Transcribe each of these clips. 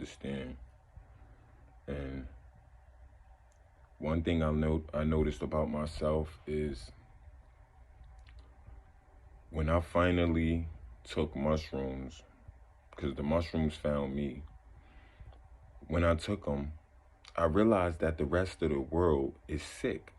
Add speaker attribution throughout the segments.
Speaker 1: understand. And one thing I noticed about myself is when I finally took mushrooms, because the mushrooms found me, when I took them, I realized that the rest of the world is sick.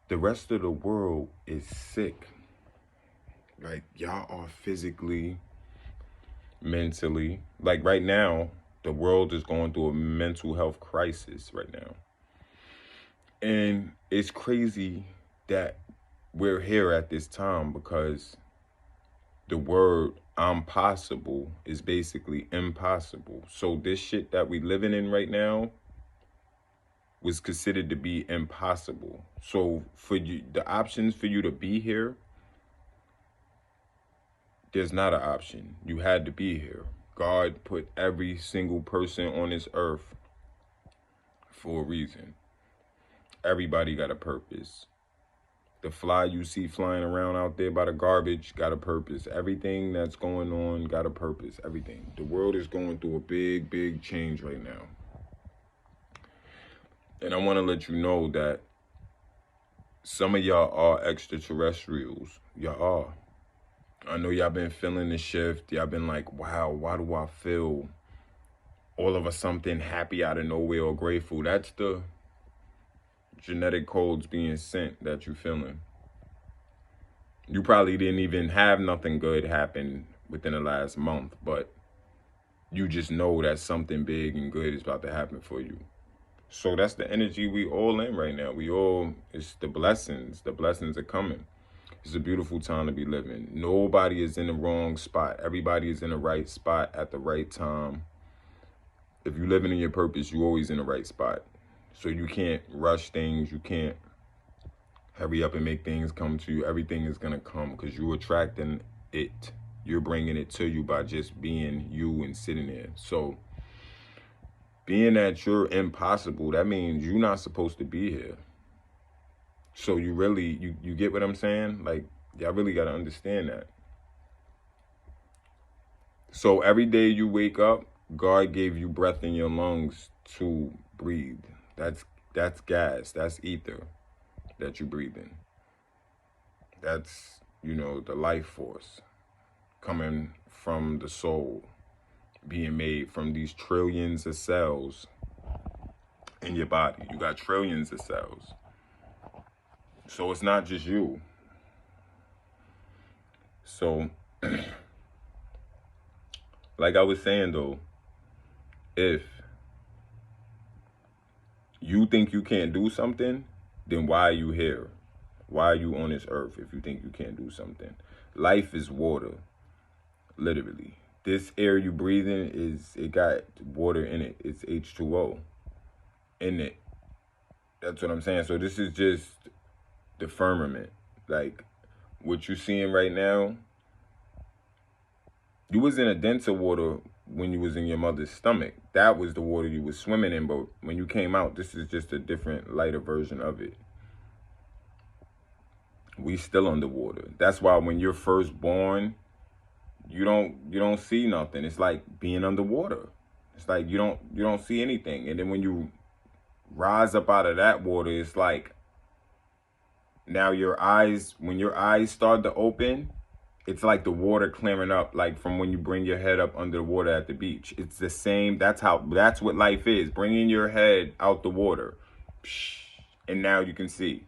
Speaker 1: The rest of the world is sick. Like, y'all are physically, mentally. Like, right now, the world is going through a mental health crisis right now. And it's crazy that we're here at this time because the word "I'm possible" is basically impossible. So this shit that we living in right now was considered to be impossible. So for you, the options for you to be here, there's not an option. You had to be here. God put every single person on this earth for a reason. Everybody got a purpose. The fly you see flying around out there by the garbage got a purpose. Everything that's going on got a purpose. Everything. The world is going through a big, big change right now. And I want to let you know that some of y'all are extraterrestrials. Y'all are. I know y'all been feeling the shift. Y'all been like, wow, why do I feel all of a something happy out of nowhere or grateful? That's the genetic codes being sent that you feeling. You probably didn't even have nothing good happen within the last month, but you just know that something big and good is about to happen for you. So that's the energy we all in right now. It's the blessings. The blessings are coming. It's a beautiful time to be living. Nobody is in the wrong spot. Everybody is in the right spot at the right time. If you're living in your purpose, you're always in the right spot. So you can't rush things. You can't hurry up and make things come to you. Everything is going to come because you're attracting it. You're bringing it to you by just being you and sitting there. So being that you're impossible, that means you're not supposed to be here. So you really, you get what I'm saying? Like, y'all really got to understand that. So every day you wake up, God gave you breath in your lungs to breathe. That's gas. That's ether that you breathe in. That's, the life force coming from the soul, being made from these trillions of cells in your body. You got trillions of cells. So it's not just you. So, like I was saying though, if you think you can't do something, then why are you here? Why are you on this earth if you think you can't do something? Life is water, literally. This air you breathe in it got water in it. It's H2O in it. That's what I'm saying. So this is just the firmament. Like, what you're seeing right now, you was in a denser water when you was in your mother's stomach. That was the water you was swimming in, but when you came out, this is just a different, lighter version of it. We still underwater. That's why when you're first born, you don't see nothing. It's like being underwater. It's like you don't see anything. And then when you rise up out of that water, it's like now when your eyes start to open, it's like the water clearing up, like from when you bring your head up under the water at the beach. It's the same. That's what life is. Bringing your head out the water. And now you can see.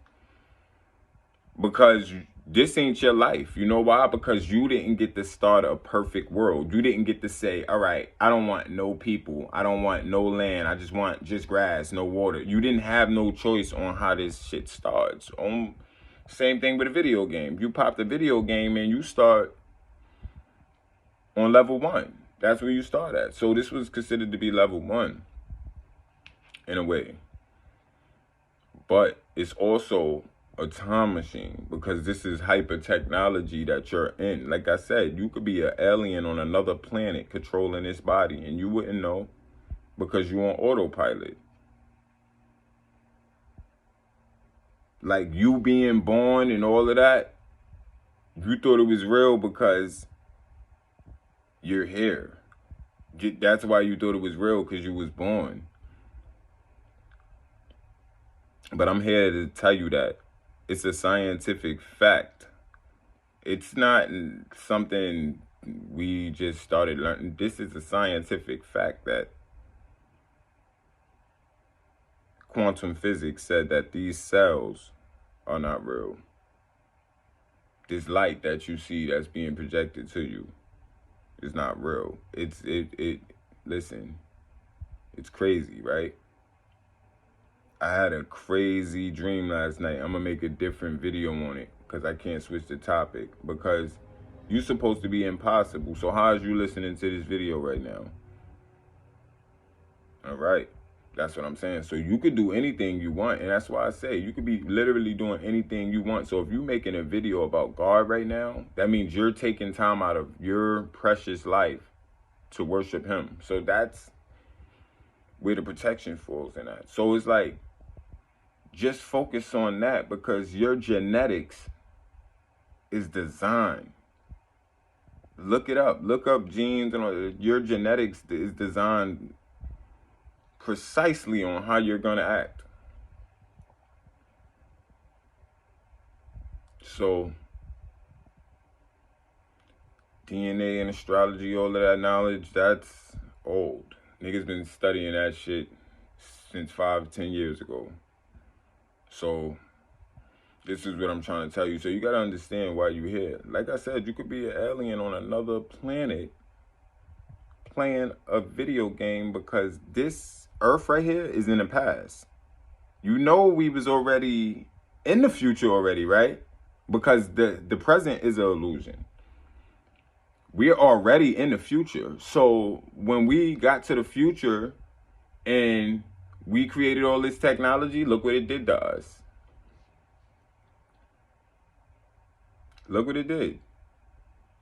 Speaker 1: Because this ain't your life. You know why? Because you didn't get to start a perfect world. You didn't get to say, all right, I don't want no people. I don't want no land. I just want grass, no water. You didn't have no choice on how this shit starts. Same thing with a video game. You pop the video game and you start on level 1. That's where you start at. So this was considered to be level 1 in a way. But it's also a time machine because this is hyper technology that you're in. Like I said, you could be an alien on another planet controlling this body and you wouldn't know because you're on autopilot. Like you being born and all of that, you thought it was real because you're here. That's why you thought it was real, because you was born. But I'm here to tell you that it's a scientific fact. It's not something we just started learning. This is a scientific fact that quantum physics said that these cells are not real. This light that you see that's being projected to you is not real. Listen, it's crazy, right? I had a crazy dream last night. I'm gonna make a different video on it because I can't switch the topic, because you're supposed to be impossible. So how is you listening to this video right now? All right. That's what I'm saying. So you could do anything you want. And that's why I say you could be literally doing anything you want. So if you're making a video about God right now, that means you're taking time out of your precious life to worship him. So that's where the protection falls in that. So it's like, just focus on that, because your genetics is designed. Look it up. Look up genes, and your genetics is designed precisely on how you're going to act. So DNA and astrology, all of that knowledge, that's old. Niggas been studying that shit since 5-10 years ago. So this is what I'm trying to tell you. So you got to understand why you're here. Like I said, you could be an alien on another planet playing a video game, because this Earth right here is in the past. You know, we was already in the future already, right? Because the present is an illusion. We're already in the future. So when we got to the future and we created all this technology, look what it did to us. Look what it did.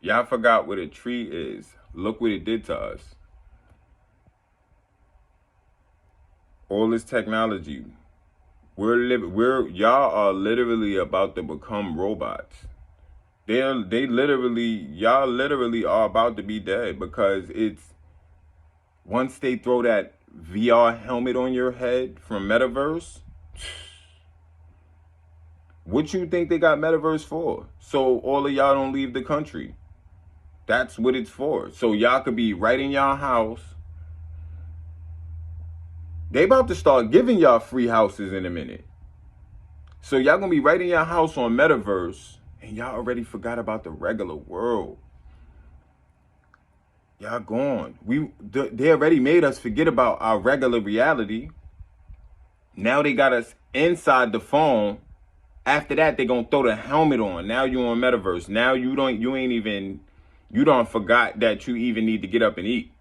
Speaker 1: Y'all forgot what a tree is. Look what it did to us. All this technology. Y'all are literally about to become robots. Y'all literally are about to be dead, because it's, once they throw that VR helmet on your head from Metaverse, what you think they got Metaverse for? So all of y'all don't leave the country. That's what it's for. So y'all could be right in y'all house. They about to start giving y'all free houses in a minute. So y'all gonna be right in your house on Metaverse, and y'all already forgot about the regular world. Y'all gone. They already made us forget about our regular reality. Now they got us inside the phone. After that, they gonna throw the helmet on. Now you on Metaverse. Now you don't forgot that you even need to get up and eat.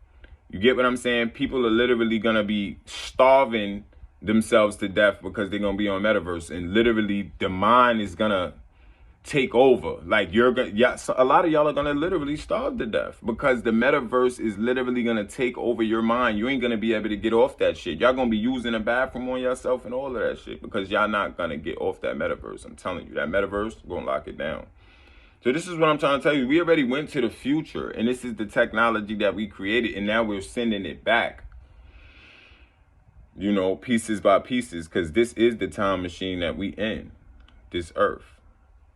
Speaker 1: You get what I'm saying? People are literally gonna be starving themselves to death because they're gonna be on Metaverse, and literally the mind is gonna take over. Like so a lot of y'all are gonna literally starve to death, because the Metaverse is literally gonna take over your mind. You ain't gonna be able to get off that shit. Y'all gonna be using a bathroom on yourself and all of that shit, because y'all not gonna get off that Metaverse. I'm telling you, that Metaverse gonna lock it down. So this is what I'm trying to tell you. We already went to the future, and this is the technology that we created, and now we're sending it back, you know, pieces by pieces, because this is the time machine that we in, this Earth.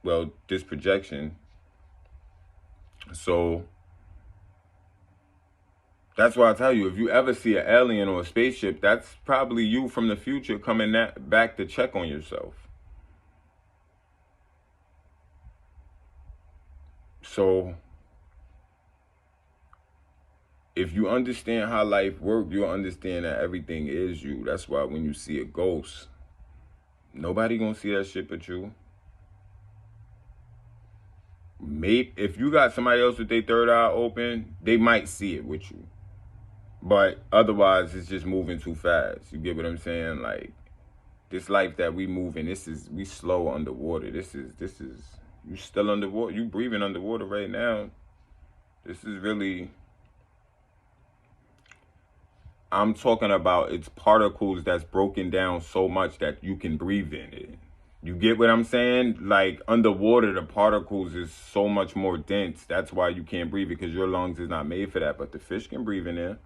Speaker 1: Well, this projection. So that's why I tell you, if you ever see an alien or a spaceship, that's probably you from the future coming back to check on yourself. So if you understand how life works, you'll understand that everything is you. That's why when you see a ghost, nobody gonna see that shit but you. Maybe if you got somebody else with their third eye open, they might see it with you. But otherwise, it's just moving too fast. You get what I'm saying? Like, this life that we move in, we slow underwater. This is you still underwater. You breathing underwater right now. This is really, I'm talking about, it's particles that's broken down so much that you can breathe in it. You get what I'm saying? Like underwater, the particles is so much more dense. That's why you can't breathe, because your lungs is not made for that. But the fish can breathe in there.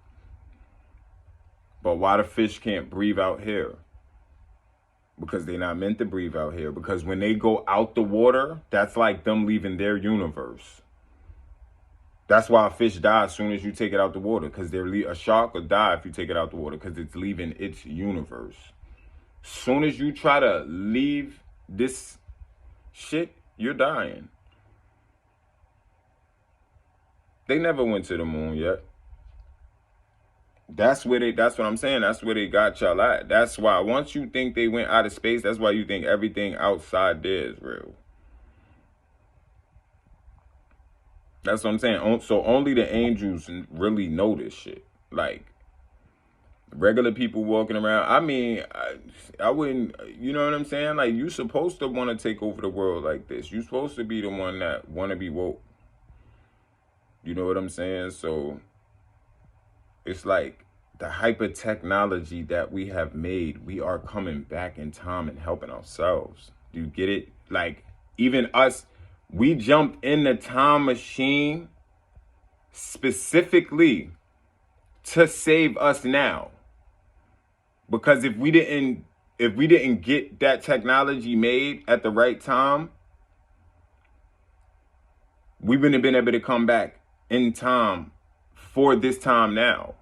Speaker 1: But why the fish can't breathe out here? Because they're not meant to breathe out here. Because when they go out the water, that's like them leaving their universe. That's why a fish dies as soon as you take it out the water. Because a shark will die if you take it out the water, because it's leaving its universe. Soon as you try to leave this shit, you're dying. They never went to the moon yet. That's what I'm saying. That's where they got y'all at. That's why once you think they went out of space, that's why you think everything outside there is real. That's what I'm saying. So only the angels really know this shit. Like, regular people walking around. I mean, I wouldn't, you know what I'm saying? Like, you supposed to want to take over the world like this. You supposed to be the one that want to be woke. You know what I'm saying? So it's like the hyper technology that we have made, we are coming back in time and helping ourselves. Do you get it? Like, even us, we jumped in the time machine specifically to save us now. Because if we didn't get that technology made at the right time, we wouldn't have been able to come back in time for this time now.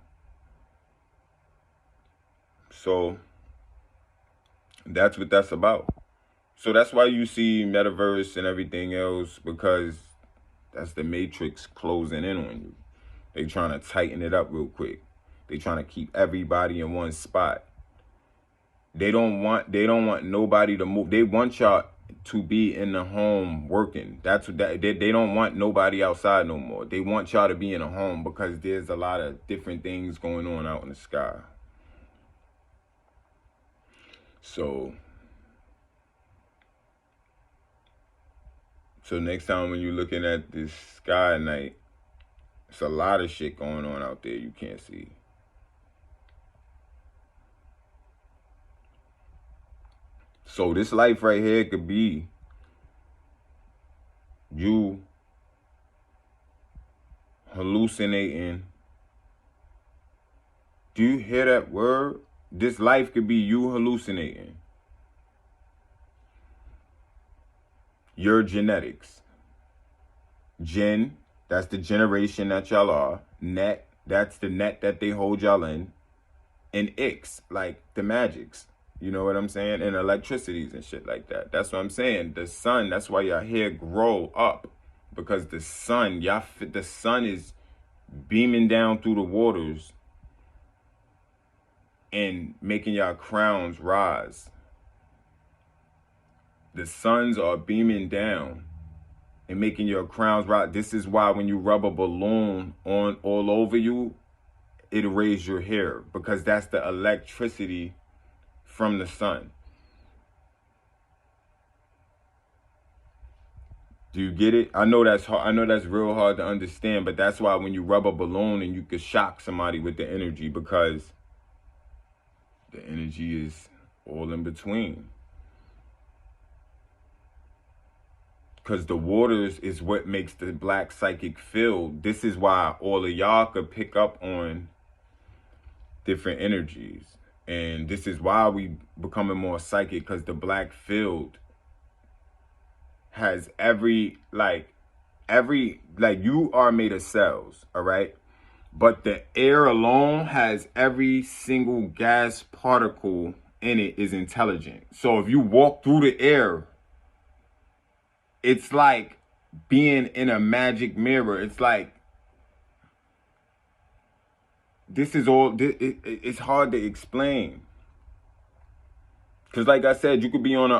Speaker 1: So that's what that's about. So that's why you see metaverse and everything else, because that's the matrix closing in on you. They trying to tighten it up real quick. They trying to keep everybody in one spot. They don't want nobody to move. They want y'all to be in the home working. That's what they don't want nobody outside no more. They want y'all to be in a home, because there's a lot of different things going on out in the sky. So next time when you're looking at this sky at night, it's a lot of shit going on out there you can't see. So this life right here could be you hallucinating. Do you hear that word? This life could be you hallucinating. Your genetics. Gen, that's the generation that y'all are. Net, that's the net that they hold y'all in. And X, like the magics. You know what I'm saying? And electricities and shit like that. That's what I'm saying. The sun, that's why your hair grow up. Because the sun, the sun is beaming down through the waters and making y'all crowns rise. The suns are beaming down and making your crowns rise. This is why when you rub a balloon on all over you, it'll raise your hair, because that's the electricity from the sun. Do you get it? I know that's hard. I know that's real hard to understand, but that's why when you rub a balloon and you could shock somebody with the energy, because the energy is all in between. Because the waters is what makes the black psychic field. This is why all of y'all could pick up on different energies. And this is why we becoming more psychic, because the black field has every, you are made of cells, all right? But the air alone has every single gas particle in it is intelligent. So if you walk through the air, it's like being in a magic mirror. It's like, this is all, it's hard to explain. Because like I said, you could be on a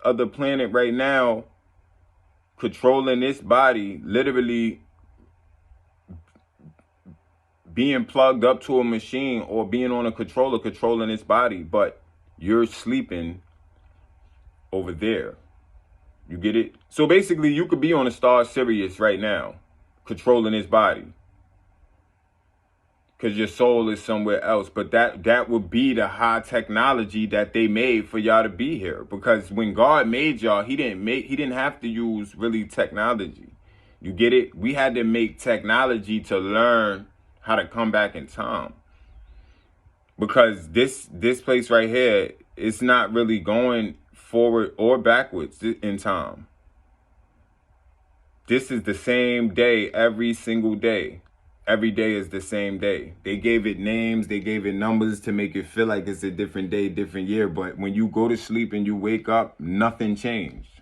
Speaker 1: other planet right now, controlling this body, literally being plugged up to a machine, or being on a controller controlling this body, but you're sleeping over there. You get it? So basically, you could be on a Star Sirius right now, controlling his body. because your soul is somewhere else. But that would be the high technology that they made for y'all to be here. Because when God made y'all, he didn't have to use really technology. You get it? We had to make technology to learn how to come back in time. Because this place right here, it's not really going forward or backwards in time. This is the same day every single day. Every day is the same day. They gave it names, they gave it numbers to make it feel like it's a different day, different year. But when you go to sleep and you wake up, nothing changed.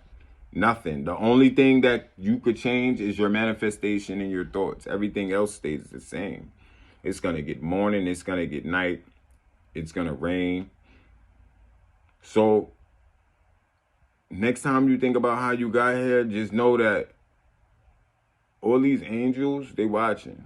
Speaker 1: Nothing. The only thing that you could change is your manifestation and your thoughts. Everything else stays the same. It's going to get morning, it's going to get night, it's going to rain. So next time you think about how you got here, just know that all these angels, they watching.